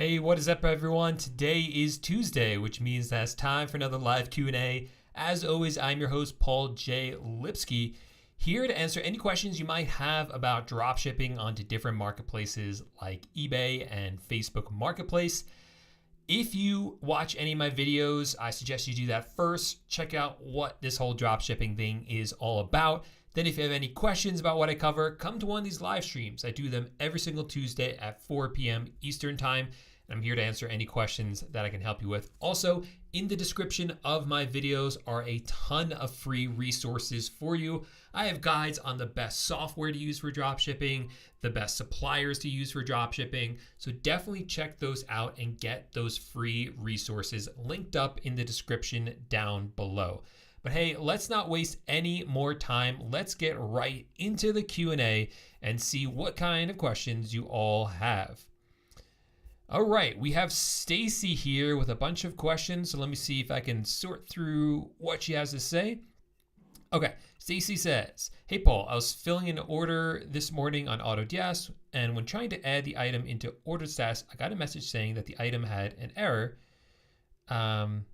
Hey, what is up everyone? Today is Tuesday, which means that it's time for another live Q&A. As always, I'm your host, Paul J. Lipsky, here to answer any questions you might have about dropshipping onto different marketplaces like eBay and Facebook Marketplace. If you watch any of my videos, I suggest you do that first. Check out what this whole dropshipping thing is all about. Then if you have any questions about what I cover, come to one of these live streams. I do them every single Tuesday at 4 p.m. Eastern Time. And I'm here to answer any questions that I can help you with. Also, in the description of my videos are a ton of free resources for you. I have guides on the best software to use for dropshipping, the best suppliers to use for dropshipping. So definitely check those out and get those free resources linked up in the description down below. But hey, let's not waste any more time. Let's get right into the Q&A and see what kind of questions you all have. All right, we have Stacy here with a bunch of questions. So let me see if I can sort through what she has to say. Okay, Stacy says, hey Paul, I was filling in an order this morning on Autodesk, and when trying to add the item into order status, I got a message saying that the item had an error and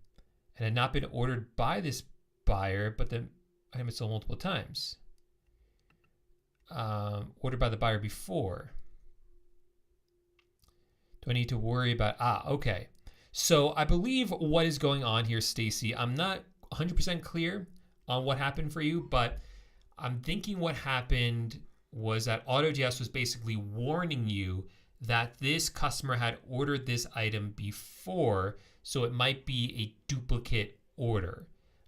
had not been ordered by this buyer, but the item had sold multiple times. Ordered by the buyer before. Do I need to worry about, okay. So I believe what is going on here, Stacy, I'm not 100% clear on what happened for you, but I'm thinking what happened was that Autodesk was basically warning you that this customer had ordered this item before, so it might be a duplicate order.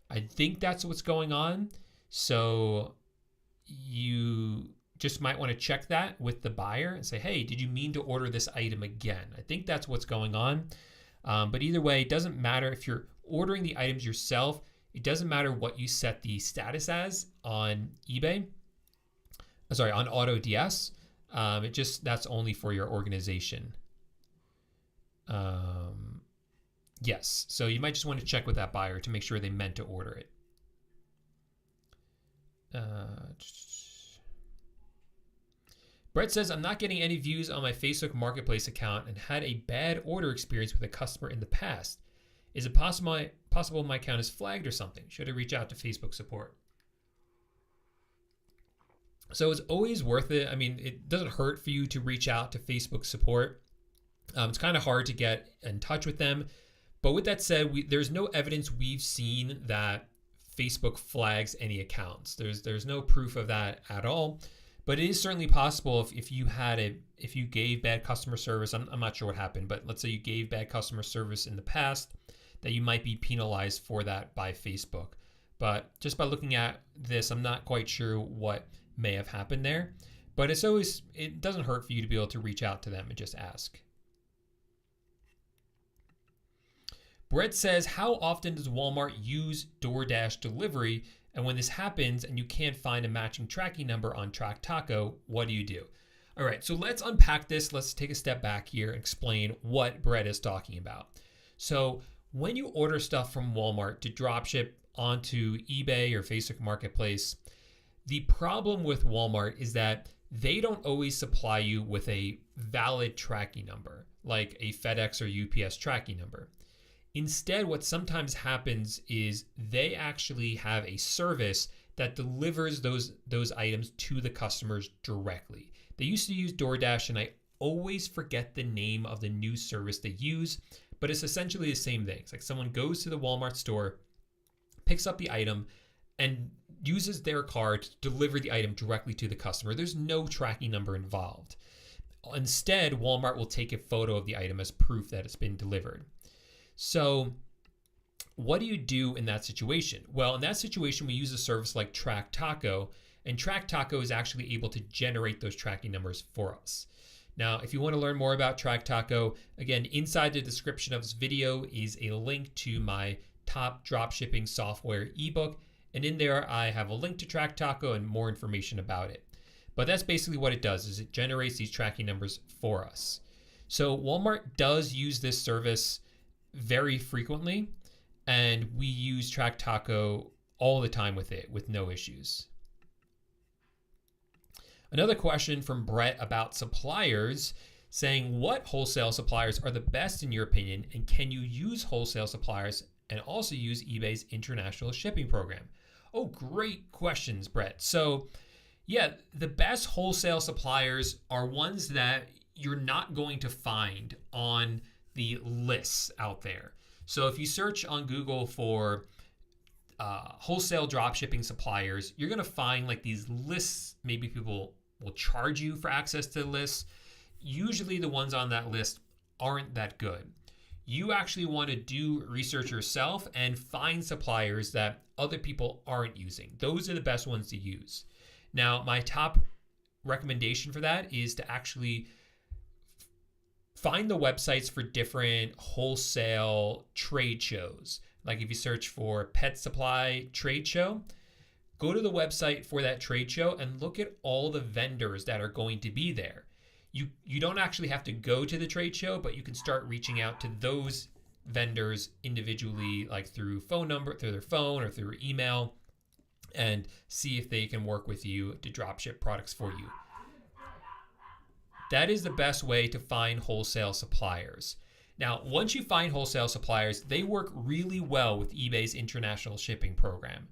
I think that's what's going on. So you just might want to check that with the buyer and say, hey, did you mean to order this item again? I think that's what's going on. But either way, it doesn't matter if you're ordering the items yourself. It doesn't matter what you set the status as on eBay. On Autods. That's only for your organization. Yes, so you might just want to check with that buyer to make sure they meant to order it. Brett says, I'm not getting any views on my Facebook Marketplace account and had a bad order experience with a customer in the past. Is it possible my account is flagged or something? Should I reach out to Facebook support? So it's always worth it. I mean, it doesn't hurt for you to reach out to Facebook support. It's kind of hard to get in touch with them. But with that said, there's no evidence we've seen that Facebook flags any accounts. There's no proof of that at all. But it is certainly possible if you gave bad customer service. I'm not sure what happened, but let's say you gave bad customer service in the past, that you might be penalized for that by Facebook. But just by looking at this, I'm not quite sure what may have happened there. But it doesn't hurt for you to be able to reach out to them and just ask. Brett says, how often does Walmart use DoorDash delivery? And when this happens and you can't find a matching tracking number on TrackTaco, what do you do? All right, so let's unpack this. Let's take a step back here and explain what Brett is talking about. So when you order stuff from Walmart to dropship onto eBay or Facebook Marketplace, the problem with Walmart is that they don't always supply you with a valid tracking number, like a FedEx or UPS tracking number. Instead, what sometimes happens is they actually have a service that delivers those items to the customers directly. They used to use DoorDash, and I always forget the name of the new service they use, but it's essentially the same thing. It's like someone goes to the Walmart store, picks up the item, and uses their card to deliver the item directly to the customer. There's no tracking number involved. Instead, Walmart will take a photo of the item as proof that it's been delivered. So what do you do in that situation? Well, in that situation, we use a service like TrackTaco, and TrackTaco is actually able to generate those tracking numbers for us. Now, if you want to learn more about TrackTaco, again, inside the description of this video is a link to my top dropshipping software ebook. And in there, I have a link to TrackTaco and more information about it. But that's basically what it does, is it generates these tracking numbers for us. So Walmart does use this service very frequently, and we use TrackTaco all the time with it with no issues. Another question from Brett about suppliers. saying what wholesale suppliers are the best in your opinion, and can you use wholesale suppliers and also use eBay's international shipping program? Oh, great questions, Brett. So yeah, the best wholesale suppliers are ones that you're not going to find on the lists out there. So if you search on Google for wholesale dropshipping suppliers, you're going to find like these lists. Maybe people will charge you for access to the lists. Usually the ones on that list aren't that good. You actually want to do research yourself and find suppliers that other people aren't using. Those are the best ones to use. Now, my top recommendation for that is to actually find the websites for different wholesale trade shows. Like if you search for pet supply trade show, go to the website for that trade show and look at all the vendors that are going to be there. You don't actually have to go to the trade show, but you can start reaching out to those vendors individually, like through phone number, through their phone or through email, and see if they can work with you to drop ship products for you. That is the best way to find wholesale suppliers. Now, once you find wholesale suppliers, they work really well with eBay's international shipping program.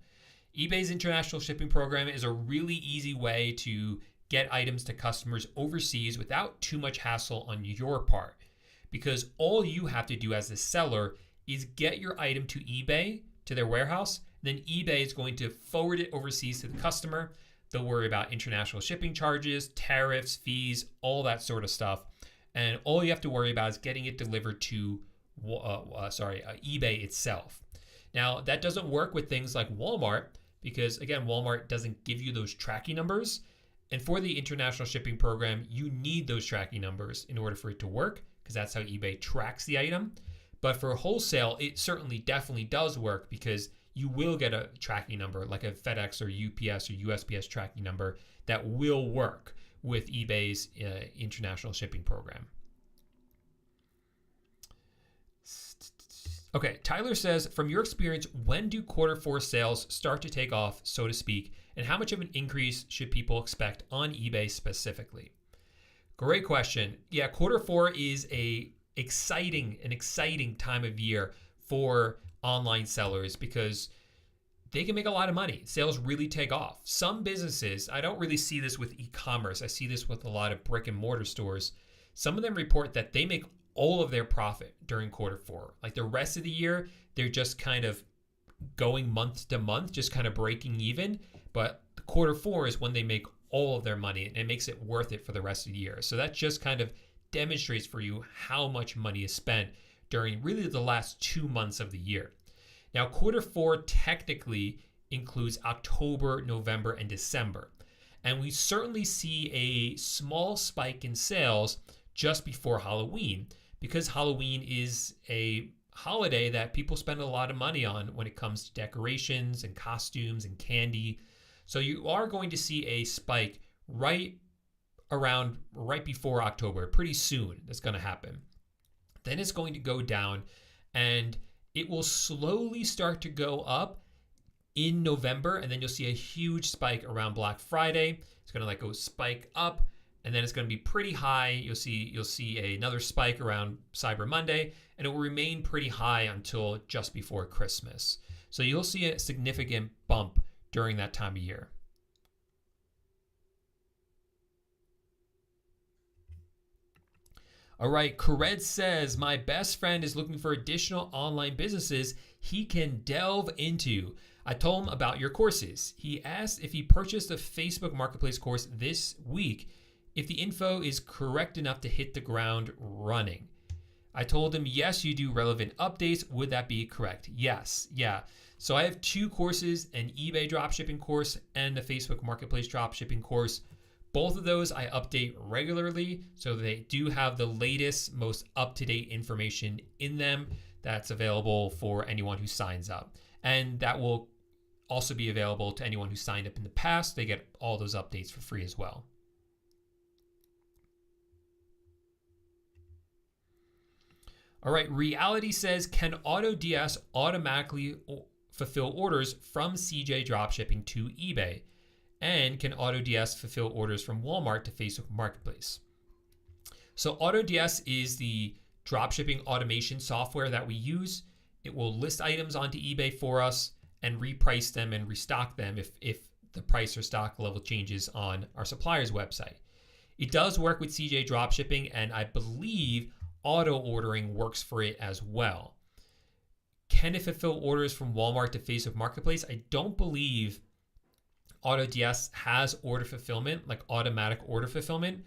eBay's international shipping program is a really easy way to get items to customers overseas without too much hassle on your part, because all you have to do as a seller is get your item to eBay, to their warehouse. Then eBay is going to forward it overseas to the customer. They'll worry about international shipping charges, tariffs, fees, all that sort of stuff. And all you have to worry about is getting it delivered to eBay itself. Now, that doesn't work with things like Walmart because, again, Walmart doesn't give you those tracking numbers. And for the international shipping program, you need those tracking numbers in order for it to work, because that's how eBay tracks the item. But for wholesale, it certainly definitely does work, because you will get a tracking number like a FedEx or UPS or USPS tracking number that will work with eBay's international shipping program. Okay, Tyler says, from your experience, when do Q4 sales start to take off, so to speak, and how much of an increase should people expect on eBay specifically? Great question. Yeah, Q4 is an exciting time of year for online sellers because they can make a lot of money. Sales really take off. Some businesses, I don't really see this with e-commerce. I see this with a lot of brick and mortar stores. Some of them report that they make all of their profit during Q4. Like the rest of the year, they're just kind of going month to month, just kind of breaking even. But Q4 is when they make all of their money, and it makes it worth it for the rest of the year. So that just kind of demonstrates for you how much money is spent during really the last 2 months of the year. Now, Q4 technically includes October, November, and December. And we certainly see a small spike in sales just before Halloween, because Halloween is a holiday that people spend a lot of money on when it comes to decorations and costumes and candy. So you are going to see a spike right before October, pretty soon. That's going to happen. Then it's going to go down, and it will slowly start to go up in November, and then you'll see a huge spike around Black Friday. It's going to go spike up, and then it's going to be pretty high. You'll see another spike around Cyber Monday, and it will remain pretty high until just before Christmas. So you'll see a significant bump during that time of year. All right, Kared says, my best friend is looking for additional online businesses he can delve into. I told him about your courses. He asked if he purchased a Facebook Marketplace course this week, if the info is correct enough to hit the ground running. I told him, yes, you do relevant updates. Would that be correct? Yes. Yeah. So I have 2 courses, an eBay dropshipping course and a Facebook Marketplace dropshipping course. Both of those I update regularly, so they do have the latest, most up-to-date information in them that's available for anyone who signs up. And that will also be available to anyone who signed up in the past. They get all those updates for free as well. All right, Reality says, can Autods automatically fulfill orders from CJ Dropshipping to eBay? And can Autods fulfill orders from Walmart to Facebook Marketplace? So Autods is the dropshipping automation software that we use. It will list items onto eBay for us and reprice them and restock them if the price or stock level changes on our supplier's website. It does work with CJ Dropshipping, and I believe auto ordering works for it as well. Can it fulfill orders from Walmart to Facebook Marketplace? I don't believe Autods has order fulfillment, like automatic order fulfillment,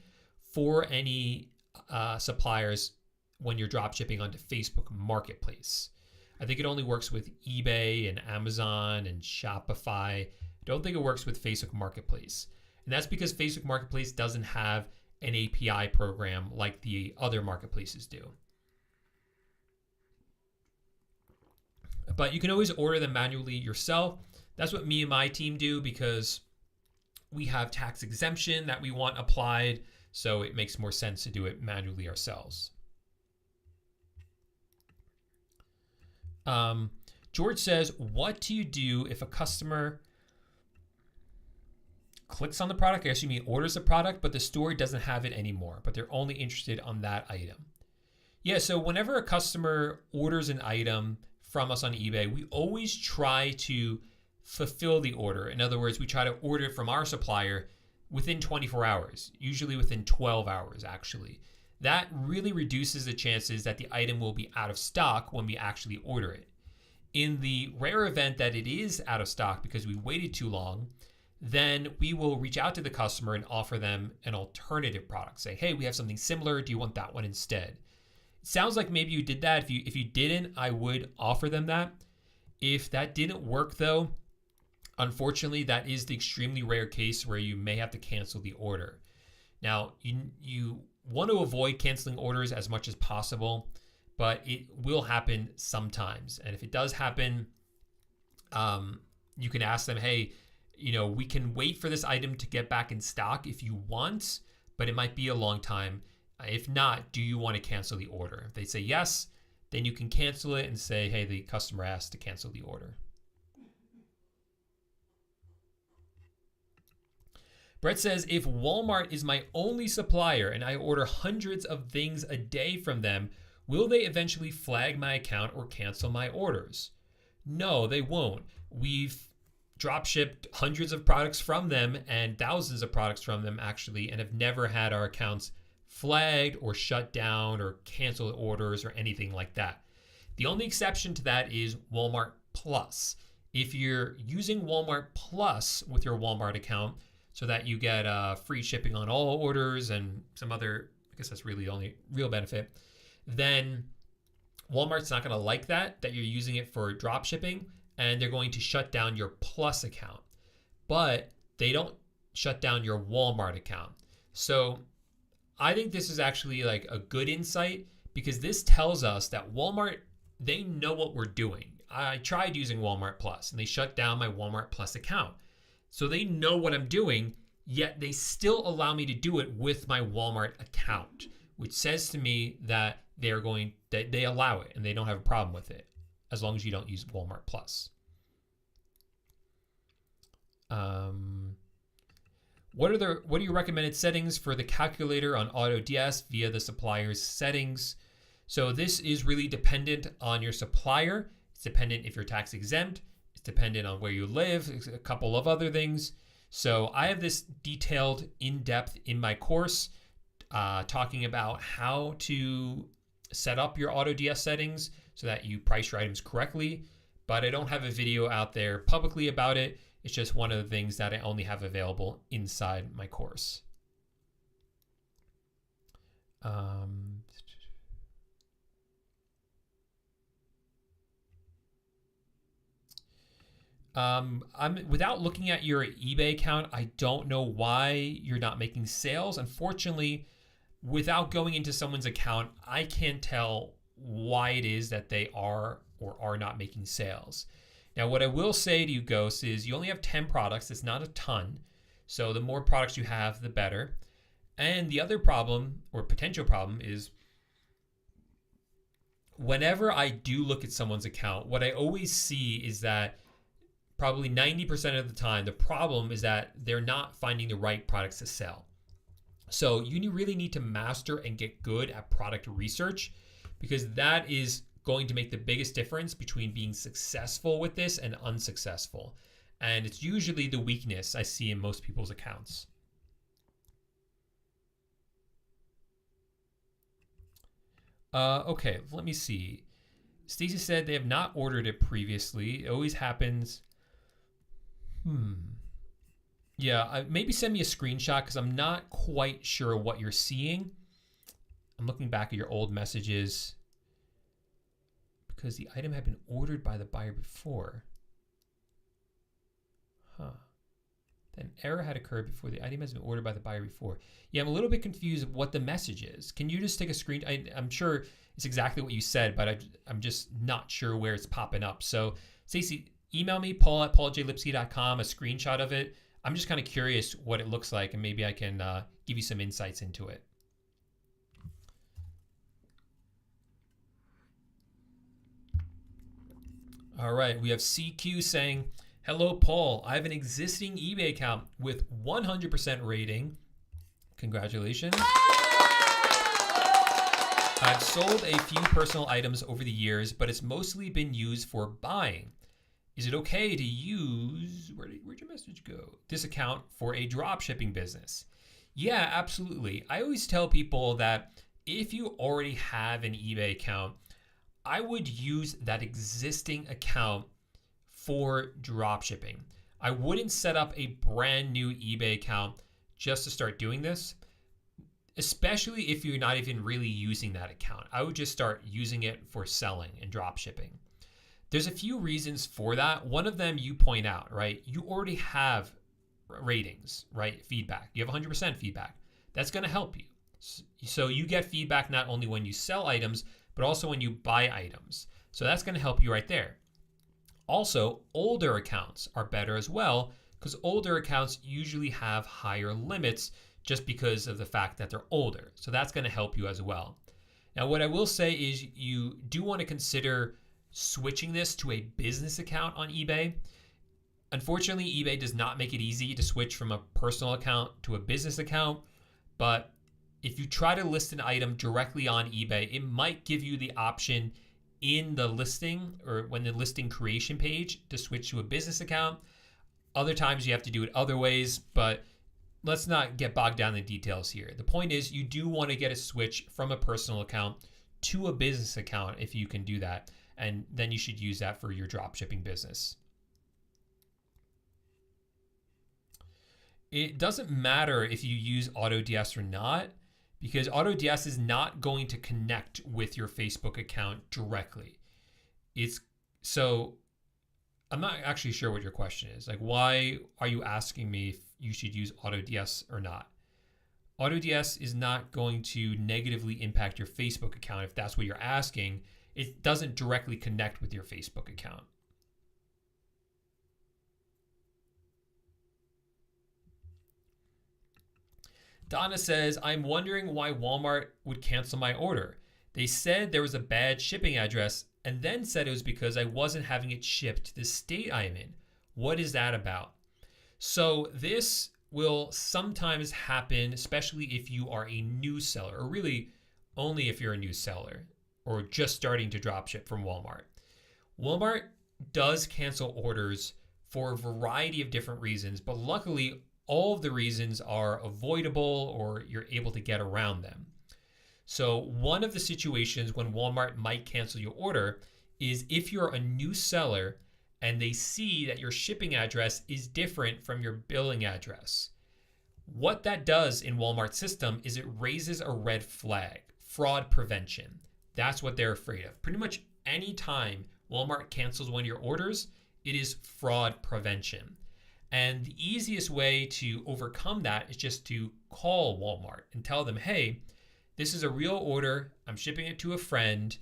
for any suppliers when you're dropshipping onto Facebook Marketplace. I think it only works with eBay and Amazon and Shopify. I don't think it works with Facebook Marketplace. And that's because Facebook Marketplace doesn't have an API program like the other marketplaces do. But you can always order them manually yourself. That's what me and my team do because we have tax exemption that we want applied, so it makes more sense to do it manually ourselves. George says, what do you do if a customer clicks on the product, I assume he orders the product, but the store doesn't have it anymore, but they're only interested on that item? Yeah, so whenever a customer orders an item from us on eBay, we always try to fulfill the order. In other words, we try to order it from our supplier within 24 hours, usually within 12 hours, actually. That really reduces the chances that the item will be out of stock when we actually order it. In the rare event that it is out of stock because we waited too long, then we will reach out to the customer and offer them an alternative product. Say, hey, we have something similar. Do you want that one instead? It sounds like maybe you did that. If you didn't, I would offer them that. If that didn't work though, unfortunately, that is the extremely rare case where you may have to cancel the order. Now, you want to avoid canceling orders as much as possible, but it will happen sometimes. And if it does happen, you can ask them, hey, we can wait for this item to get back in stock if you want, but it might be a long time. If not, do you want to cancel the order? If they say yes, then you can cancel it and say, hey, the customer asked to cancel the order. Brett says, if Walmart is my only supplier and I order hundreds of things a day from them, will they eventually flag my account or cancel my orders? No, they won't. We've drop shipped hundreds of products from them and thousands of products from them actually, and have never had our accounts flagged or shut down or canceled orders or anything like that. The only exception to that is Walmart Plus. If you're using Walmart Plus with your Walmart account so that you get free shipping on all orders and some other, I guess that's really the only real benefit, then Walmart's not going to like that you're using it for drop shipping, and they're going to shut down your Plus account. But they don't shut down your Walmart account. So I think this is actually like a good insight, because this tells us that Walmart, they know what we're doing. I tried using Walmart Plus and they shut down my Walmart Plus account. So they know what I'm doing, yet they still allow me to do it with my Walmart account, which says to me that they allow it and they don't have a problem with it, as long as you don't use Walmart Plus. What are your recommended settings for the calculator on Autods via the supplier's settings? So this is really dependent on your supplier. It's dependent if you're tax exempt. It's dependent on where you live. A couple of other things. So I have this detailed in depth in my course, talking about how to set up your Autods settings so that you price your items correctly. But I don't have a video out there publicly about it. It's just one of the things that I only have available inside my course. Without looking at your eBay account, I don't know why you're not making sales. Unfortunately, without going into someone's account, I can't tell why it is that they are or are not making sales. Now, what I will say to you, Ghost, is you only have 10 products. It's not a ton. So the more products you have, the better. And the other problem or potential problem is whenever I do look at someone's account, what I always see is that probably 90% of the time, the problem is that they're not finding the right products to sell. So you really need to master and get good at product research, because that is going to make the biggest difference between being successful with this and unsuccessful. And it's usually the weakness I see in most people's accounts. Okay, let me see. Stacy said they have not ordered it previously. It always happens. Yeah, maybe send me a screenshot because I'm not quite sure what you're seeing. I'm looking back at your old messages because the item had been ordered by the buyer before. An error had occurred before. The item has been ordered by the buyer before. Yeah, I'm a little bit confused of what the message is. Can you just take a screen? I'm sure it's exactly what you said, but I'm just not sure where it's popping up. So, Stacey, email me, paul@pauljlipsky.com, a screenshot of it. I'm just kind of curious what it looks like, and maybe I can give you some insights into it. All right, we have CQ saying, hello, Paul. I have an existing eBay account with 100% rating. Congratulations. I've sold a few personal items over the years, but it's mostly been used for buying. Is it okay to use, where'd your message go? This account for a drop shipping business? Yeah, absolutely. I always tell people that if you already have an eBay account, I would use that existing account for drop shipping. I wouldn't set up a brand new eBay account just to start doing this, especially if you're not even really using that account. I would just start using it for selling and drop shipping. There's a few reasons for that. One of them you point out, right? You already have ratings, right? Feedback. You have 100% feedback. That's going to help you. So you get feedback not only when you sell items, but also when you buy items. So that's going to help you right there. Also, older accounts are better as well, because older accounts usually have higher limits just because of the fact that they're older. So that's going to help you as well. Now, what I will say is you do want to consider switching this to a business account on eBay. Unfortunately, eBay does not make it easy to switch from a personal account to a business account, but if you try to list an item directly on eBay, it might give you the option in the listing or when the listing creation page to switch to a business account. Other times you have to do it other ways, but let's not get bogged down in the details here. The point is you do want to get a switch from a personal account to a business account if you can do that. And then you should use that for your dropshipping business. It doesn't matter if you use Autods or not, because Autods is not going to connect with your Facebook account directly. So I'm not actually sure what your question is. Like, why are you asking me if you should use Autods or not? Autods is not going to negatively impact your Facebook account if that's what you're asking. It doesn't directly connect with your Facebook account. Donna says, I'm wondering why Walmart would cancel my order. They said there was a bad shipping address and then said it was because I wasn't having it shipped to the state I am in. What is that about? So this will sometimes happen, especially if you are a new seller, or really only if you're a new seller or just starting to dropship from Walmart. Walmart does cancel orders for a variety of different reasons, but luckily all of the reasons are avoidable or you're able to get around them. So one of the situations when Walmart might cancel your order is if you're a new seller and they see that your shipping address is different from your billing address. What that does in Walmart's system is it raises a red flag, fraud prevention. That's what they're afraid of. Pretty much any time Walmart cancels one of your orders, it is fraud prevention. And the easiest way to overcome that is just to call Walmart and tell them, hey, this is a real order. I'm shipping it to a friend,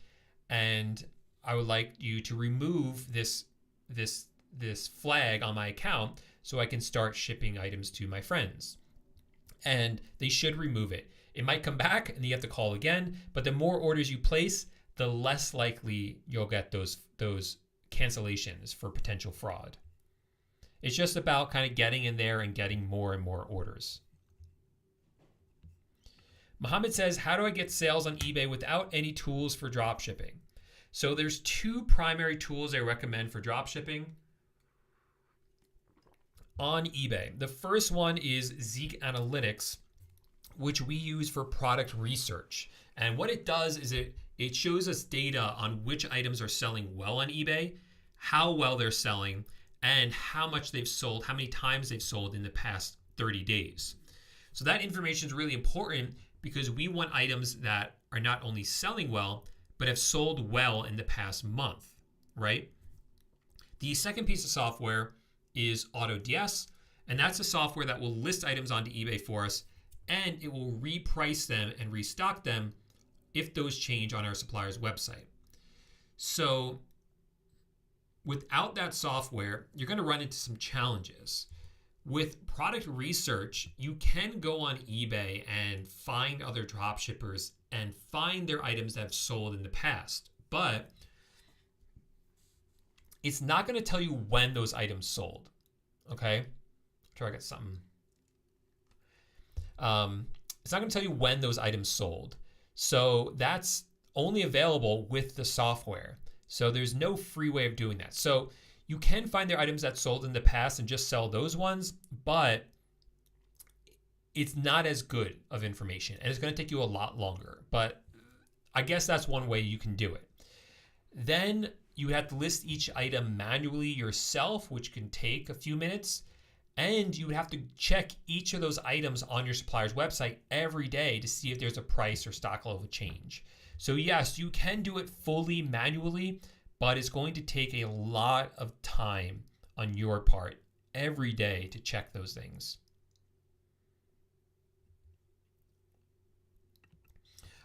and I would like you to remove this flag on my account so I can start shipping items to my friends. And they should remove it. It might come back and you have to call again, but the more orders you place, the less likely you'll get those cancellations for potential fraud. It's just about kind of getting in there and getting more and more orders. Mohammed says, how do I get sales on eBay without any tools for dropshipping? So there's two primary tools I recommend for dropshipping on eBay. The first one is Zeek Analytics, which we use for product research. And what it does is it shows us data on which items are selling well on eBay, how well they're selling, and how much they've sold, how many times they've sold in the past 30 days. So that information is really important because we want items that are not only selling well, but have sold well in the past month, right? The second piece of software is Autods, and that's a software that will list items onto eBay for us, and it will reprice them and restock them if those change on our supplier's website. So without that software, you're going to run into some challenges. With product research, you can go on eBay and find other dropshippers and find their items that have sold in the past, but it's not going to tell you when those items sold. Okay? Try to get something. It's not going to tell you when those items sold. So that's only available with the software. So there's no free way of doing that. So you can find their items that sold in the past and just sell those ones, but it's not as good of information and it's going to take you a lot longer. But I guess that's one way you can do it. Then you have to list each item manually yourself, which can take a few minutes. And you would have to check each of those items on your supplier's website every day to see if there's a price or stock level change. So yes, you can do it fully manually, but it's going to take a lot of time on your part every day to check those things.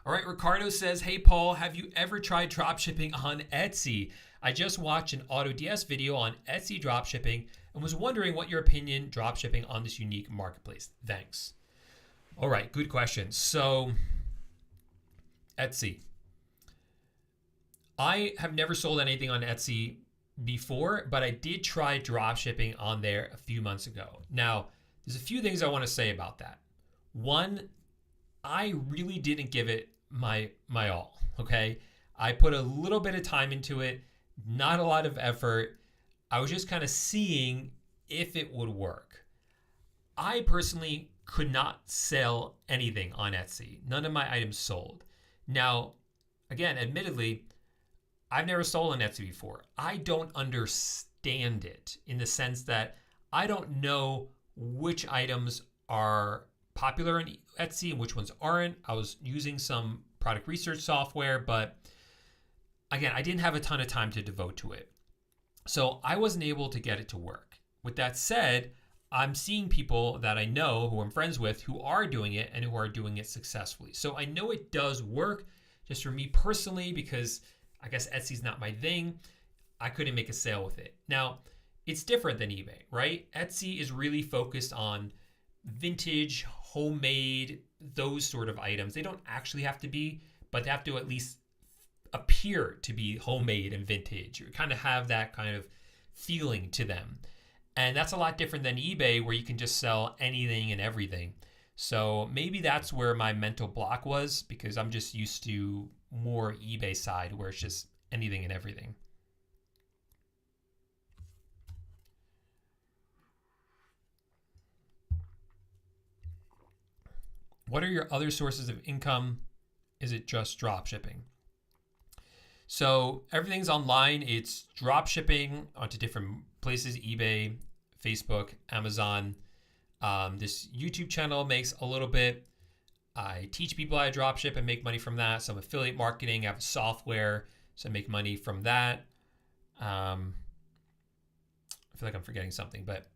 All right, Ricardo says, hey, Paul, have you ever tried dropshipping on Etsy? I just watched an Autods video on Etsy dropshipping and was wondering what your opinion dropshipping on this unique marketplace. Thanks. All right, good question. So Etsy. I have never sold anything on Etsy before, but I did try dropshipping on there a few months ago. Now, there's a few things I want to say about that. One, I really didn't give it my all, okay? I put a little bit of time into it, not a lot of effort. I was just kind of seeing if it would work. I personally could not sell anything on Etsy. None of my items sold. Now, again, admittedly, I've never sold on Etsy before. I don't understand it in the sense that I don't know which items are popular on Etsy and which ones aren't. I was using some product research software, but again, I didn't have a ton of time to devote to it. So I wasn't able to get it to work. With that said, I'm seeing people that I know who I'm friends with who are doing it and who are doing it successfully. So I know it does work. Just for me personally, because I guess Etsy's not my thing, I couldn't make a sale with it. Now, it's different than eBay, right? Etsy is really focused on vintage, homemade, those sort of items. They don't actually have to be, but they have to at least appear to be homemade and vintage, or kind of have that kind of feeling to them. And that's a lot different than eBay, where you can just sell anything and everything. So maybe that's where my mental block was, because I'm just used to more eBay side where it's just anything and everything. What are your other sources of income? Is it just drop shipping? So everything's online. It's drop shipping onto different places: eBay, Facebook, Amazon. This YouTube channel makes a little bit. I teach people how to drop ship and make money from that. Some affiliate marketing. I have software, so I make money from that. I feel like I'm forgetting something, but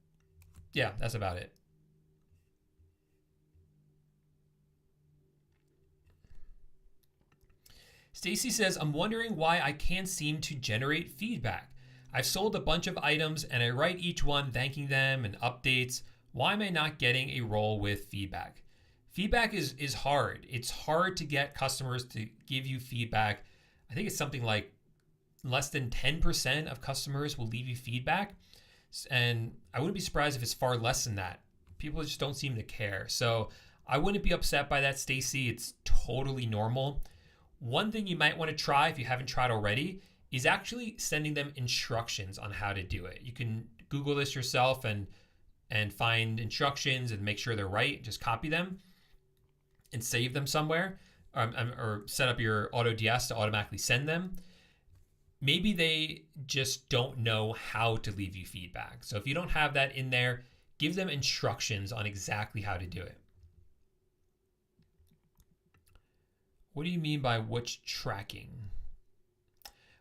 yeah, that's about it. Stacy says, I'm wondering why I can't seem to generate feedback. I've sold a bunch of items and I write each one thanking them and updates. Why am I not getting a role with feedback? Feedback is hard. It's hard to get customers to give you feedback. I think it's something like less than 10% of customers will leave you feedback. And I wouldn't be surprised if it's far less than that. People just don't seem to care. So I wouldn't be upset by that, Stacy. It's totally normal. One thing you might want to try if you haven't tried already is actually sending them instructions on how to do it. You can Google this yourself and find instructions and make sure they're right. Just copy them and save them somewhere, or set up your Autods to automatically send them. Maybe they just don't know how to leave you feedback. So if you don't have that in there, give them instructions on exactly how to do it. What do you mean by which tracking?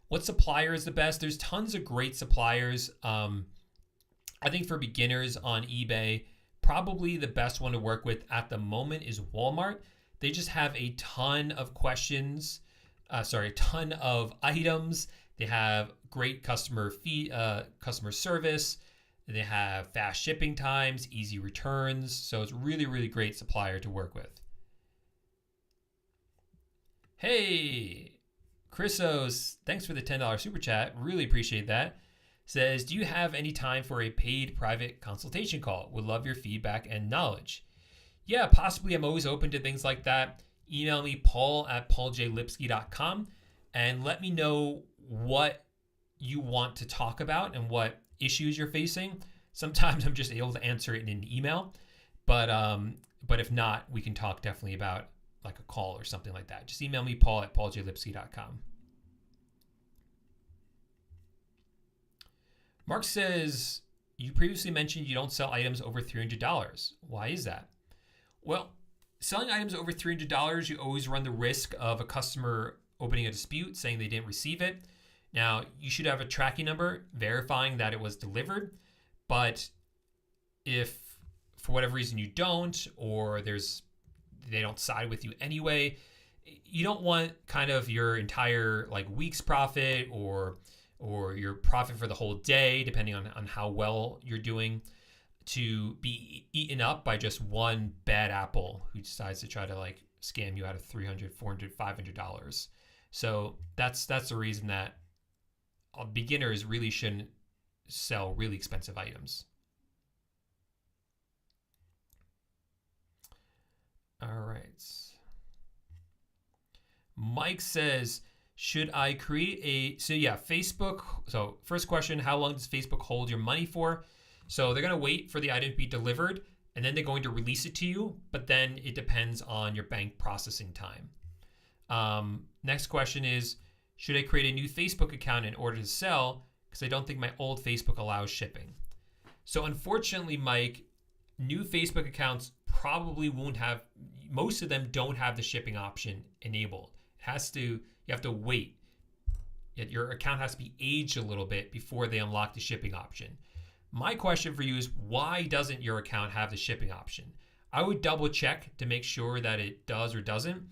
What supplier is the best? There's tons of great suppliers. I think for beginners on eBay, probably the best one to work with at the moment is Walmart. They just have a ton of questions, a ton of items. They have great customer service. They have fast shipping times, easy returns. So it's really, really great supplier to work with. Hey, Chrisos, thanks for the $10 super chat. Really appreciate that. Says, do you have any time for a paid private consultation call? Would love your feedback and knowledge. Yeah, possibly. I'm always open to things like that. Email me, paul@pauljlipsky.com, and let me know what you want to talk about and what issues you're facing. Sometimes I'm just able to answer it in an email, but if not, we can talk definitely about like a call or something like that. Just email me, paul@pauljlipsky.com. Mark says, you previously mentioned you don't sell items over $300. Why is that? Well, selling items over $300, you always run the risk of a customer opening a dispute saying they didn't receive it. Now, you should have a tracking number verifying that it was delivered. But if for whatever reason you don't, or they don't side with you anyway, you don't want kind of your entire like week's profit or your profit for the whole day, depending on how well you're doing, to be eaten up by just one bad apple who decides to try to like scam you out of $300, $400, $500. So that's the reason that beginners really shouldn't sell really expensive items. All right. Mike says, should I create Facebook. So first question, how long does Facebook hold your money for? So they're going to wait for the item to be delivered, and then they're going to release it to you, but then it depends on your bank processing time. Next question is, should I create a new Facebook account in order to sell? Because I don't think my old Facebook allows shipping. So unfortunately, Mike, new Facebook accounts probably won't have, most of them don't have the shipping option enabled. You have to wait. Your account has to be aged a little bit before they unlock the shipping option. My question for you is, why doesn't your account have the shipping option? I would double check to make sure that it does or doesn't.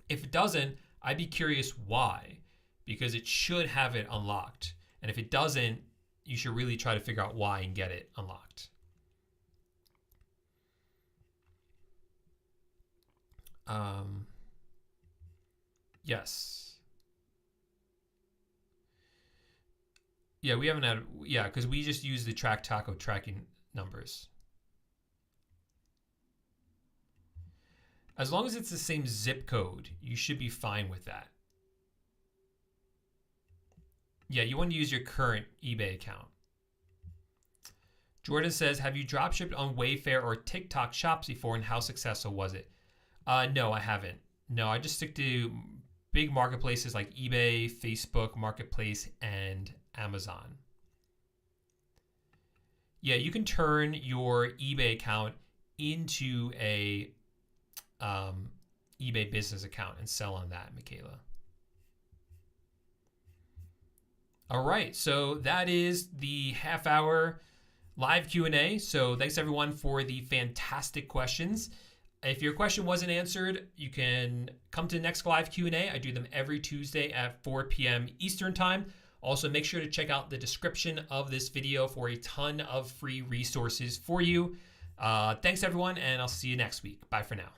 If it doesn't, I'd be curious why, because it should have it unlocked. And if it doesn't, you should really try to figure out why and get it unlocked. Yes. Yeah, we haven't had, because we just use the Track Taco tracking numbers. As long as it's the same zip code, you should be fine with that. Yeah, you want to use your current eBay account. Jordan says, have you dropshipped on Wayfair or TikTok shops before, and how successful was it? No, I haven't. No, I just stick to big marketplaces like eBay, Facebook Marketplace, and Amazon. Yeah, you can turn your eBay account into a eBay business account and sell on that, Michaela. All right, so that is the half-hour live Q&A. So thanks everyone for the fantastic questions. If your question wasn't answered, you can come to the next live Q&A. I do them every Tuesday at 4 p.m. Eastern Time. Also, make sure to check out the description of this video for a ton of free resources for you. Thanks everyone, and I'll see you next week. Bye for now.